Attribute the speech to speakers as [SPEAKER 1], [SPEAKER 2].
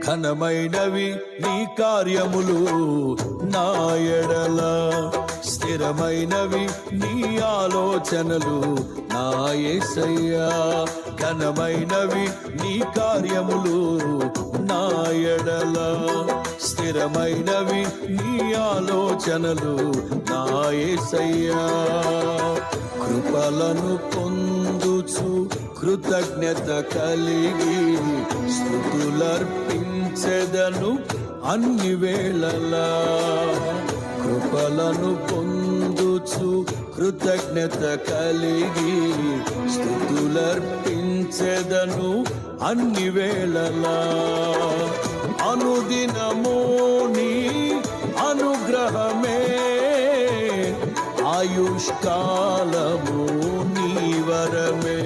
[SPEAKER 1] ఘనమైనవి నీ కార్యములు నా ఎడల, స్థిరమైనవి నీ ఆలోచనలు నా యేసయ్యా. ఘనమైనవి నీ కార్యములు నా ఎడల, స్థిరమైనవి నీ ఆలోచనలు నా యేసయ్యా. కృపలను పొందుచు కృతజ్ఞత కలిగి స్తుతులర్పించెదను అన్ని వేళలా. కృపలను పొందుచు కృతజ్ఞత కలిగి స్తుతులర్పించెదను అన్ని వేళలా. అనుదినము నీ అనుగ్రహమే, ఆయుష్కాలము నీ వరమే.